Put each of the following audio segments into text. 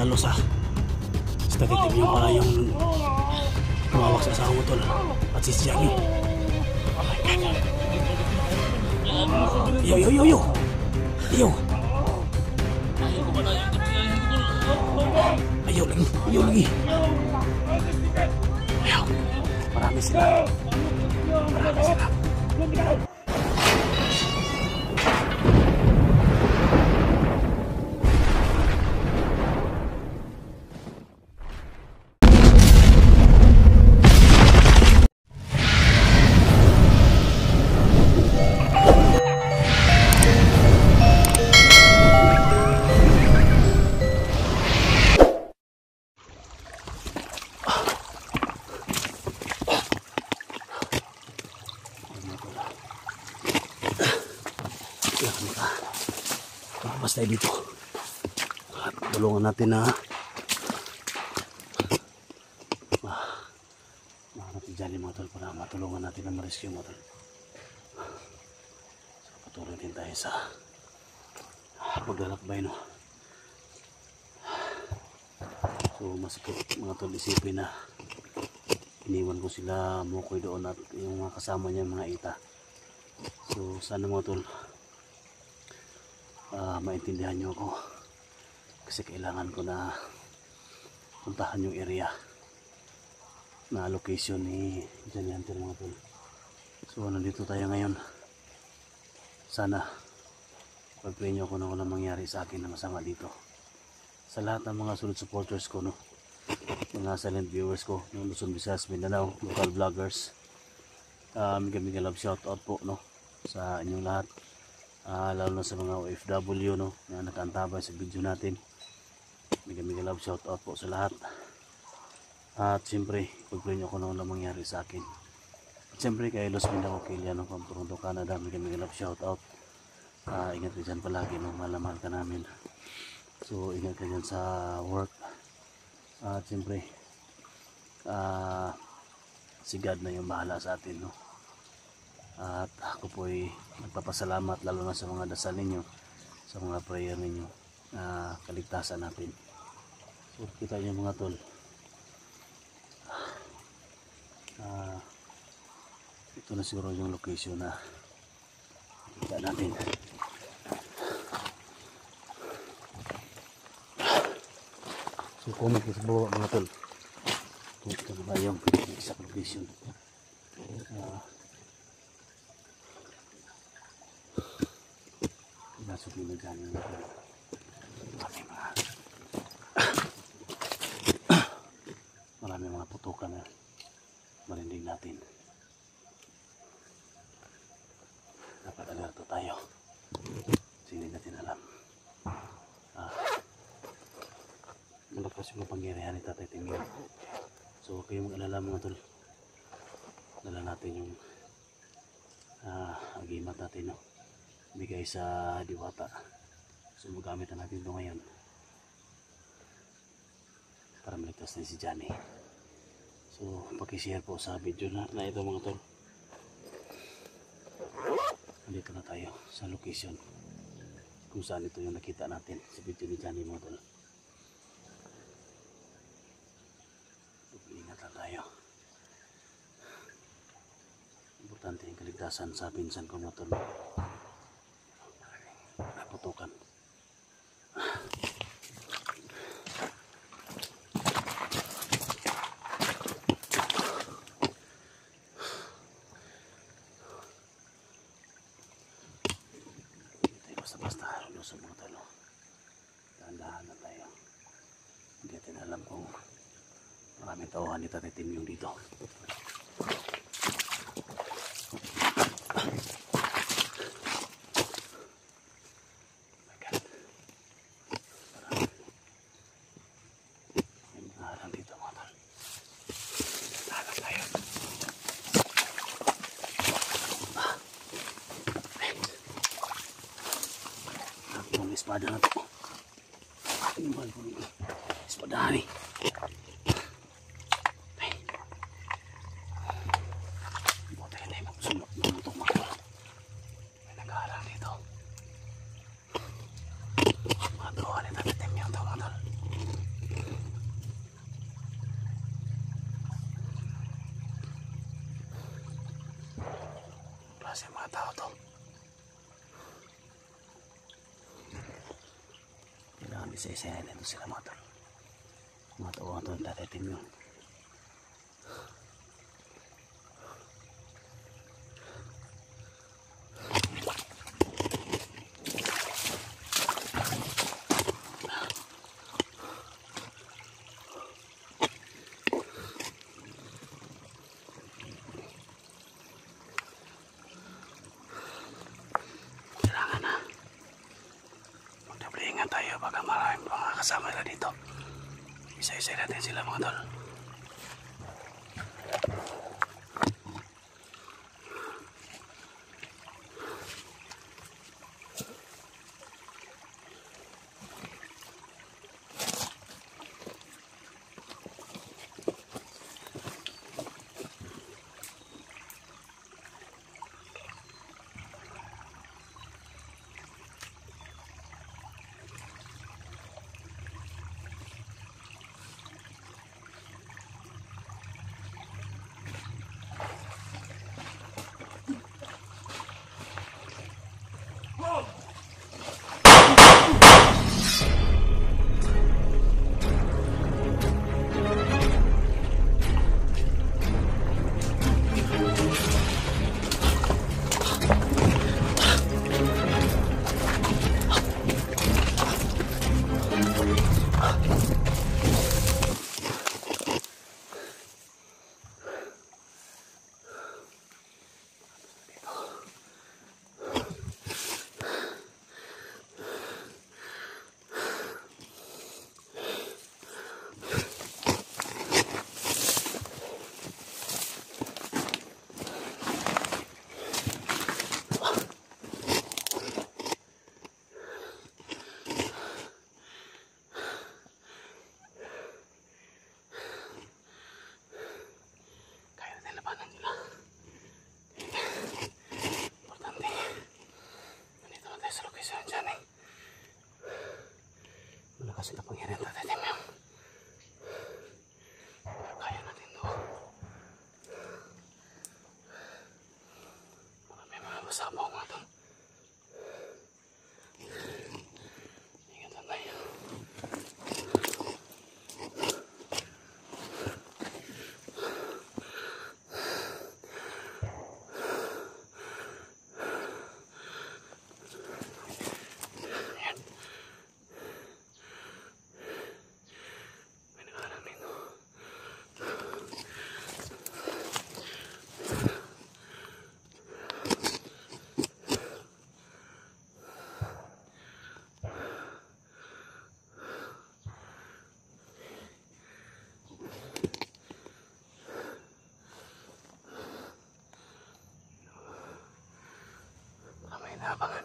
talo sa tatitim yung pala yung tumawak sa asawa mo tol at si Johnny. Oh my God. Yo yo yo yo yo. Ayaw lagi, ayaw lagi. Ayaw. Marami sila. Marami sila. Basta dito at tulungan natin na mahanap si Johnny mga tol para matulungan natin na ma-rescue mga tol. So patuloy din tayo sa paglalakbay no. So masakit mga tol isipin na iniwan ko sila Mukoy doon at yung mga kasama niya mga ita. So sana mga tol maintindihan nyo ako kasi kailangan ko na puntahan yung area na location ni Johnny Hunter mga tol. So nandito tayo ngayon. Sana pag-pray nyo ako na walang mangyari sa akin na masama dito. Sa lahat ng mga solid supporters ko no, mga silent viewers ko ng Luzon, Visayas, Mindanao, local vloggers, mega love shout out po no sa inyong lahat. Lalo na sa mga OFW no, na nakaantabay sa video natin. Mega love shout out po sa lahat. At siyempre pag-pray nyo ako na walang mangyari sa akin. At siyempre kay Los Mindanao Kiliano from Toronto, Canada, mega love shout out. Ingat ka dyan palagi no, mahal ka namin. So ingat ka dyan sa work. At siyempre si God na yung bahala sa atin no. At ako po ay nagpapasalamat lalo na sa mga dasal ninyo, sa mga prayer ninyo na kaligtasan natin. So kita nyo mga tol, ito na siguro yung location na kita natin. So comment sa bawah mga tol, ito na ba yung isa location. Nasukin na dyan yung marami mga putukan na marinig natin. Dapat alerto tayo. Hindi natin alam. Malakas yung pangyarihan ni Tatay Timmy. So huwag kayong mag-alala mga tol. Dala natin yung agimat natin no. Bigay sa diwata. So magamit na natin ito ngayon para maligtas na si Johnny. So pakishare po sa video na ito mga tol. Nandito na tayo sa location kung saan ito yung nakita natin sa video ni Johnny mga tol. Ingat lang tayo. Importante yung kaligtasan sa pinsan ko mga tol. Putukan. Basta-basta halos mga talo. Dahan-dahan na tayo. Hindi natin alam kung maraming tauhan ni Tatay Tim yung dito. Espada na ito. Aking mahal ko nito. Espadahan eh. Buti na yung magsunod ng itong mga. May nag-aaral dito. Mga doon, itapitim yung ito mga tol. Isa-isa natin ito sila mga tol. Mga tawang ito tatatim yun. Tayo baka maraming mga kasama nila dito. Isa-isa natin sila mga tol. Malakas na pangyarihan natin yan. Pero kaya natin ito. Marami mga masabaw nga ito. Ingatan na yan. Abangan.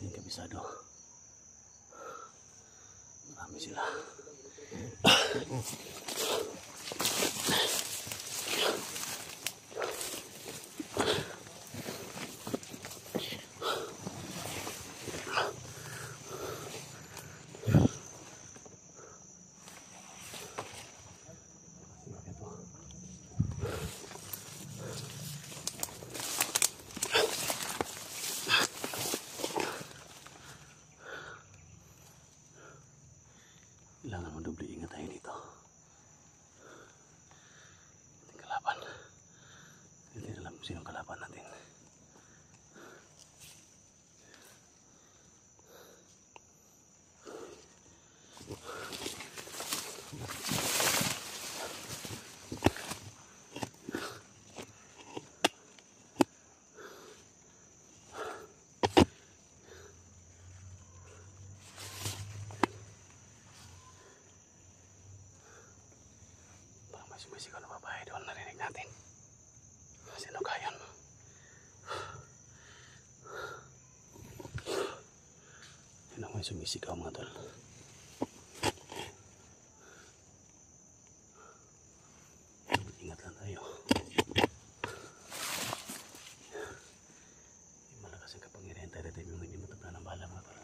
Kabisado. Marami sila. May sumisigaw na babae doon, narinig natin. Sino kayan? Sino may sumisigaw mga tol? Ingat lang tayo. Malakas ang kapangyarihan tayo dito yung hindi matabla ng bala mga tol.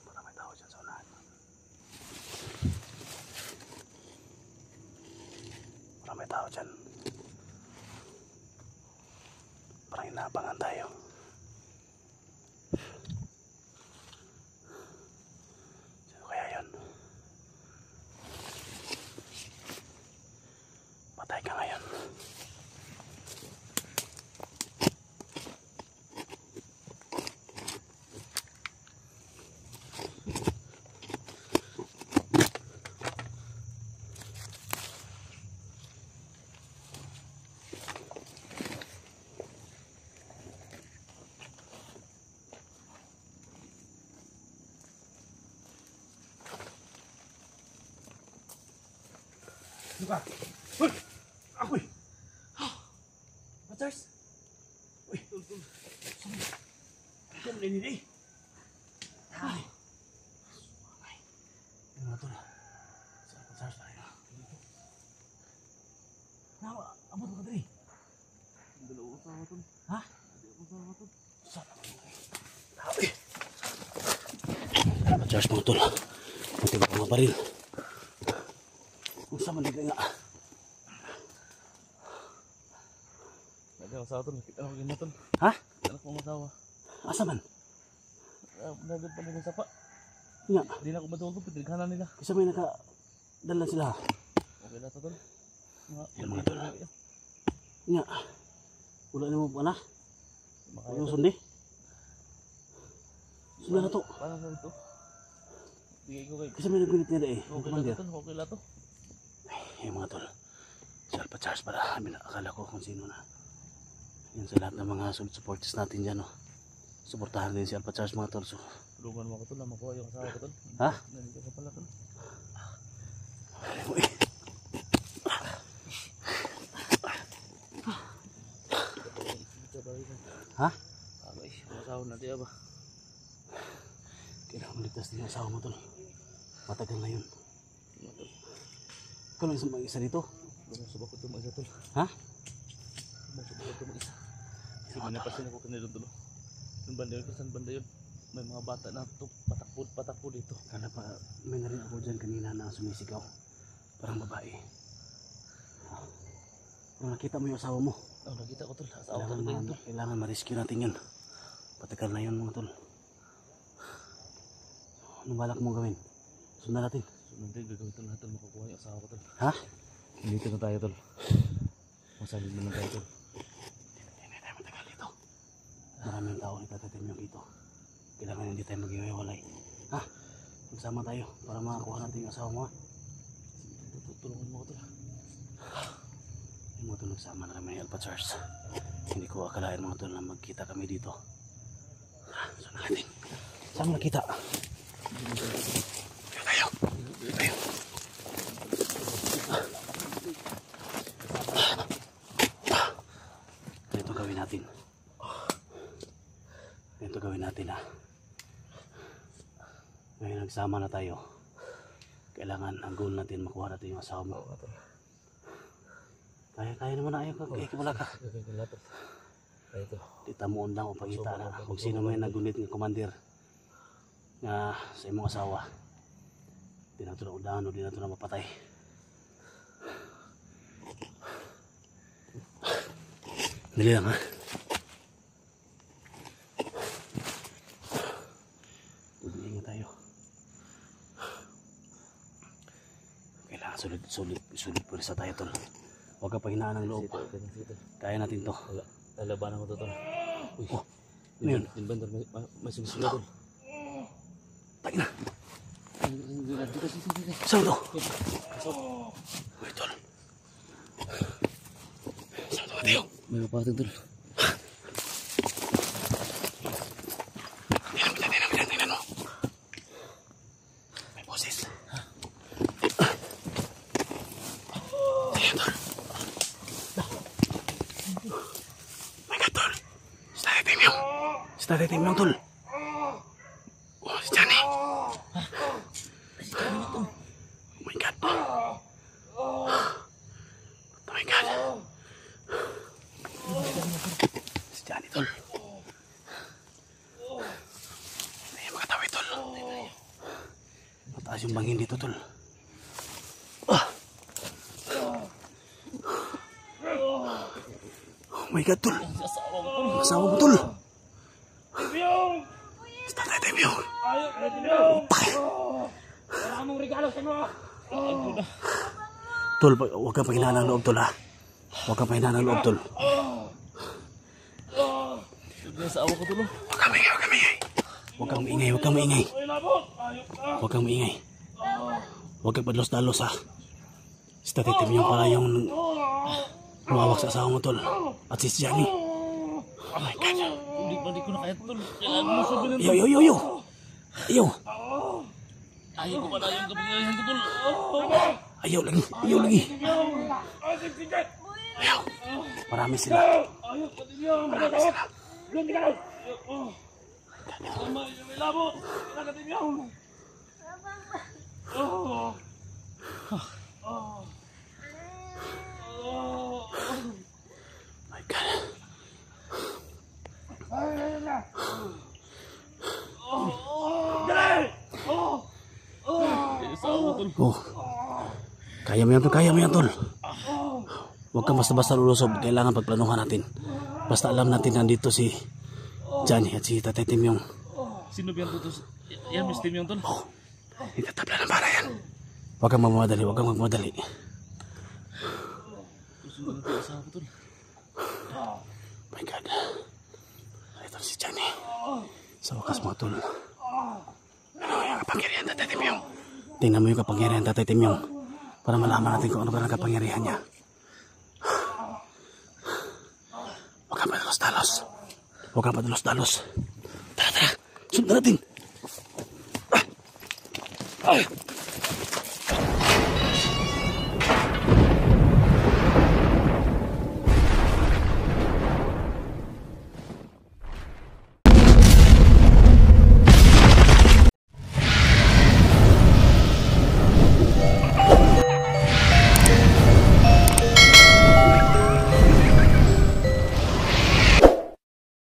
Maraming tao dyan sa unahan. Maraming tao dyan. Parang inaabangan tayo. Sino kaya yun? Patay ka ngayon. Luka! Uy! Ako'y! Batars! Uy! Saan rin nila eh? Ay! Ano na ito na? Saan Batars tayo? Nawa! Abot mo ka dali! Ang dalawa ko sa ito. Ha? Hindi ako sa ito. Saan ako ito eh? Ay! Batars mga tol. Punti ba mga baril? Kung saan maligay nga. Nagkakasawa ito, nakita ko ganyan ito. Ha? Anak kong asawa. Asa man? Nagad pa nila sapa. Nga. Hindi na ako matulog, pitilikanan nila. Kasi may nakadala sila. Okay na ito ito. Yan mga tol. Nga. Wala na mo pa na. Ano sundi? Sundi na to. Paano sa ito? Bigay ko kay... Kasi may nagunit nila eh. Okay lang ito, okay lang ito. Ay mga tol. Si Alpha Charles para akala ko kung sino na. Yan sa lahat ng mga supporters natin dyan. Oh. Suportahan din si Alpha Charles mga tol. So, tulungan mo ko ito na makuha yung asawa ko ito. ha? Nandito ka pala ito. Uy. Ha? Agay, ang asawa natin ba? Kailangan maligtas din yung asawa mo tol. Matagal na yun. Ikaw lang isang mag-isa dito. Sumusubak ko ito mag-isa tol. Ha? Sumusubak ko ito mag-isa. Kasi minapasin ako kanilong tulo. Yung banda yun, saan banda yun? May mga bata na ito, patakbo dito. Kala pa, may narinig ako dyan kanina na sumisigaw. Parang babae. Kung nakita mo yung asawa mo, Oh, nakita ko tol. Asawa ko talaga yun tol. kailangan ma-rescue natin yun. Patagal na yun mga tol. Anong balak mo gawin? Sundan natin. Sunod din, gagawin tol lahat tol. Makukuha yung asawa ko tol. Ha? Dito na tayo tol. Masalin na lang tayo tol. Hindi tayo matagal dito. Maraming tao nagtatatim yung dito. Kailangan hindi tayo mag-iwalay. Ha? Magsama tayo para makakuha natin yung asawa mo. Tulungan mo ko tol. Yung mga tol nagsama na kami ni Alpha Charles. Hindi ko akalain mga tol na magkita kami dito. Sundan natin. Saan mo nakita? Tayo. Tayo. Ganito gawin natin. Ganito gawin natin ha. Ngayon nagsama na tayo. Kailangan ang goal natin makuha natin yung asawa mo. Kaya naman na ayaw ka. Kaya wala ka. Gagawin ko lahat tol. Kaya ito. Kita mo lang o pangita na kung sino may nagunit ng komandir nga sa imong asawa. Di na ito na udahan o di na ito na mapatay. Dali lang ha. Tubihin tayo. Kailangan sulit purisa tayo tol. Huwag ka pahinaan ng loob. Kaya natin to. Lalabanan ko to tol. Uy. Oh, Yun bandar may sumisigaw tol. Tayo na. Saan to? Uy tol. Saan to tayo? May kapatid tol. Tingnan mo. tol. My God, tol. Si Tatay Timyong. Si Tatay Timyong, tol. Oh, si Johnny. Oh my God. Oh my God. Si Johnny, tol. Hindi makatawid, tol. Mataas yung bangin dito, tol. Oh my God, tol. Asawa mo, tol. Si Tatay Timyong. Wala mong regalo sa mo. Tol, huwag kang pahinaan ng loob, tol, ha? Huwag kang pahinaan ng loob, tol. Asawa ko tulo. Huwag kang maingay, huwag kang maingay. Huwag kang maingay, huwag kang maingay. Huwag kang maingay. Huwag kang padlos-dalos, ha? Si Tatay Timyong pala yung lumawak sa asawa mo, tol. At si Johnny. Oh my God. Hindi ko na kaya tol. Kailangan mo sabihin tol. Yo. Ayaw ko pa na yung kapangyarihan ko tol. Ayaw lagi. Ayaw. Marami sila. Marami sila. My God. Asawa tol. Oh. Kaya mo yan, tol. Huwag kang basta-basta lulusob. Kailangan pagplanuhan natin. Basta alam natin nandito si Johnny at si Tatay Timyong. Sino ba yan tol? Yan Miss Timyong tol. Oh. Itatabla ng bara yan. Huwag kang magmamadali. Susunod natin asawa ko tol. My God. Ito si Johnny. Sa wakas mga tol. Ano yung kapangyarihan Tatay Timyong? Tingnan mo yung kapangyarihan Tatay Timyong para malaman natin kung ano ba ang kapangyarihan niya. Huwag kang padalos-dalos. Tara. Sundan natin.